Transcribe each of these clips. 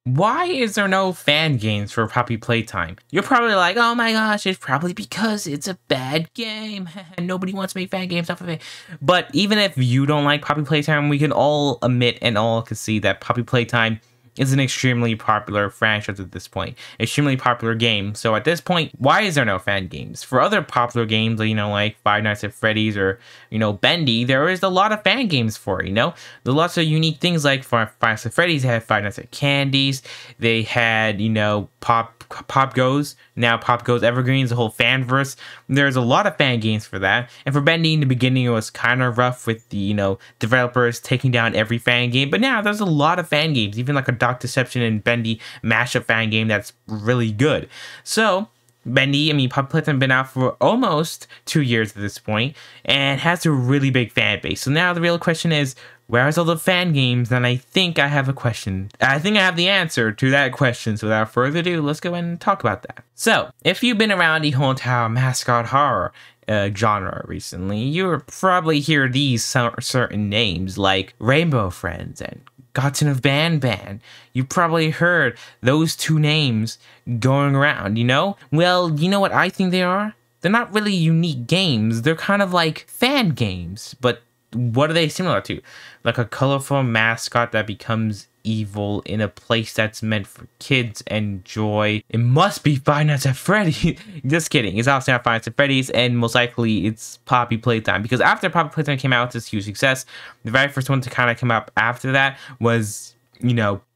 Why is there no fan games for Poppy Playtime? You're probably like, oh my gosh, it's probably because it's a bad game. Nobody wants to make fan games off of it. But even if you don't like Poppy Playtime, we can all admit and all can see that Poppy Playtime is an extremely popular franchise at this point. Extremely popular game. So at this point, why is there no fan games? For other popular games, like Five Nights at Freddy's or, Bendy, there is a lot of fan games for it, There's lots of unique things like for Five Nights at Freddy's, they had Five Nights at Candy's. They had, Pop Goes, now Pop Goes Evergreens, the whole fanverse. There's a lot of fan games for that. And for Bendy, in the beginning, it was kind of rough with the, developers taking down every fan game. But now there's a lot of fan games, even like a Dark Deception and Bendy mashup fan game that's really good. So, Bendy, Poppy Playtime been out for almost 2 years at this point and has a really big fan base. So now the real question is, where's all the fan games? And I think I have a question. I think I have the answer to that question. So without further ado, let's go ahead and talk about that. So, if you've been around the whole entire mascot horror genre recently, you'll probably hear these certain names like Rainbow Friends and Gotten of Ban. You probably heard those two names going around, Well, you know what I think they are? They're not really unique games. They're kind of like fan games, but what are they similar to? Like a colorful mascot that becomes evil in a place that's meant for kids and joy. It must be Five Nights at Freddy's. Just kidding. It's also not Five Nights at Freddy's, and most likely it's Poppy Playtime. Because after Poppy Playtime came out with this huge success, the very first one to kind of come up after that was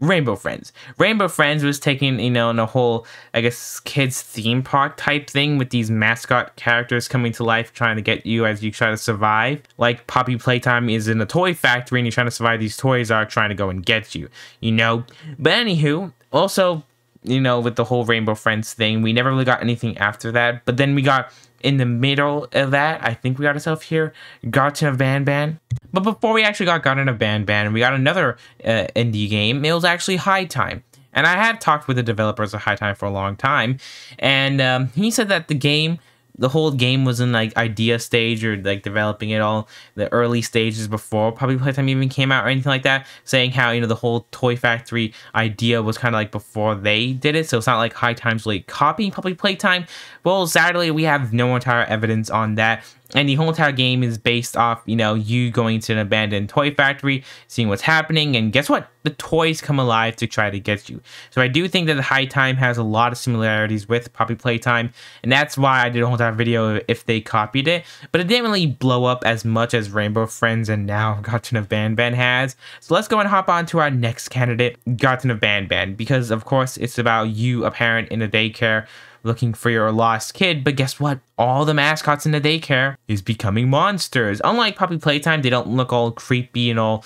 Rainbow Friends. Rainbow Friends was taking, in a whole, I guess, kids theme park type thing with these mascot characters coming to life trying to get you as you try to survive. Like Poppy Playtime is in a toy factory and you're trying to survive, these toys are trying to go and get you, But anywho, also, with the whole Rainbow Friends thing, we never really got anything after that. But then we got, in the middle of that, I think we got ourselves here, Gotten of Ban. But before we actually got Gotten of Ban, we got another indie game. It was actually High Time. And I had talked with the developers of High Time for a long time. And he said that the whole game was in like idea stage or like developing it all, the early stages before Poppy Playtime even came out or anything like that, saying how, the whole toy factory idea was kind of like before they did it. So it's not like High Time's really copying Poppy Playtime. Well, sadly, we have no entire evidence on that. And the whole entire game is based off, you going to an abandoned toy factory, seeing what's happening, and guess what? The toys come alive to try to get you. So I do think that the High Time has a lot of similarities with Poppy Playtime, and that's why I did a whole entire video if they copied it. But it didn't really blow up as much as Rainbow Friends and now Gotten of Ban has. So let's go and hop on to our next candidate, Gotten of Ban, because of course it's about you, a parent in a daycare, looking for your lost kid, but guess what? All the mascots in the daycare is becoming monsters. Unlike Poppy Playtime, they don't look all creepy and all,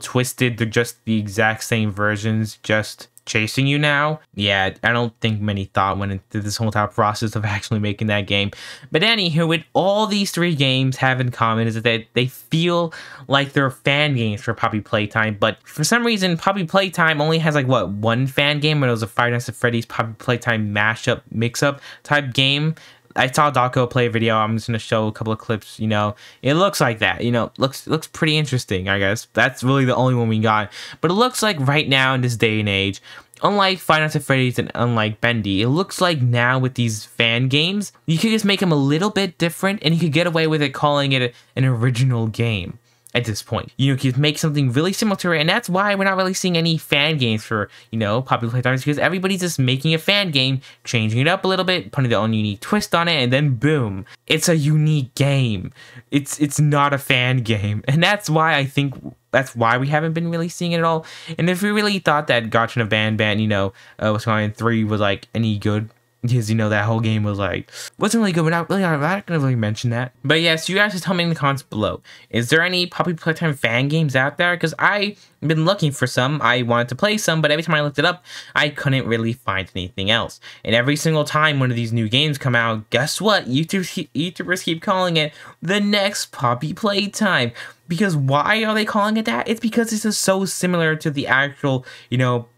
twisted. They're just the exact same versions, just chasing you now. Yeah, I don't think many thought went into this whole entire process of actually making that game. But anywho, with all these three games have in common is that they feel like they're fan games for Poppy Playtime, but for some reason Poppy Playtime only has like one fan game, and it was a Five Nights at Freddy's Poppy Playtime mashup mix-up type game. I saw Daco play a video. I'm just gonna show a couple of clips. It looks like that. Looks pretty interesting. I guess that's really the only one we got. But it looks like right now in this day and age, unlike Five Nights at Freddy's and unlike Bendy, it looks like now with these fan games, you could just make them a little bit different, and you could get away with it calling it an original game. At this point, you could make something really similar to it, and that's why we're not really seeing any fan games for, Poppy Playtime, because everybody's just making a fan game, changing it up a little bit, putting their own unique twist on it, and then boom, it's a unique game. It's not a fan game, and that's why I think that's why we haven't been really seeing it at all. And if we really thought that Gotten of Ban, what's going on 3 was like any good, because that whole game was like wasn't really good. I'm not gonna really mention that. But yes, you guys just tell me in the comments below, is there any Poppy Playtime fan games out there? Because I've been looking for some. I wanted to play some, but every time I looked it up, I couldn't really find anything else. And every single time one of these new games come out, guess what? YouTubers keep calling it the next Poppy Playtime. Because why are they calling it that? It's because this is so similar to the actual,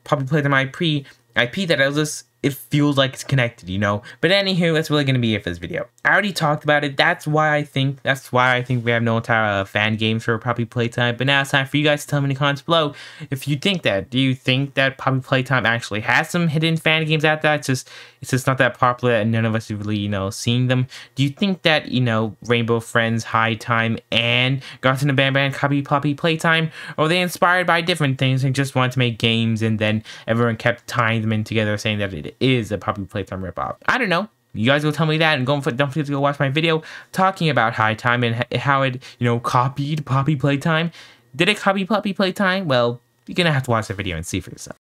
Poppy Playtime IP that it was just it feels like it's connected, you know. But anywho, that's really gonna be it for this video. I already talked about it. That's why I think we have no entire fan games for Poppy Playtime. But now it's time for you guys to tell me in the comments below if you think that. Do you think that Poppy Playtime actually has some hidden fan games out there? It's just not that popular and none of us have really, you know, seeing them. Do you think that, you know, Rainbow Friends, High Time, and Garten and Band copy Poppy Playtime? Or were they inspired by different things and just wanted to make games and then everyone kept tying them in together saying that it is a Poppy Playtime ripoff? I don't know. You guys go tell me that, and don't forget to go watch my video talking about High Time and how it, you know, copied Poppy Playtime. Did it copy Poppy Playtime? Well, you're gonna have to watch the video and see for yourself.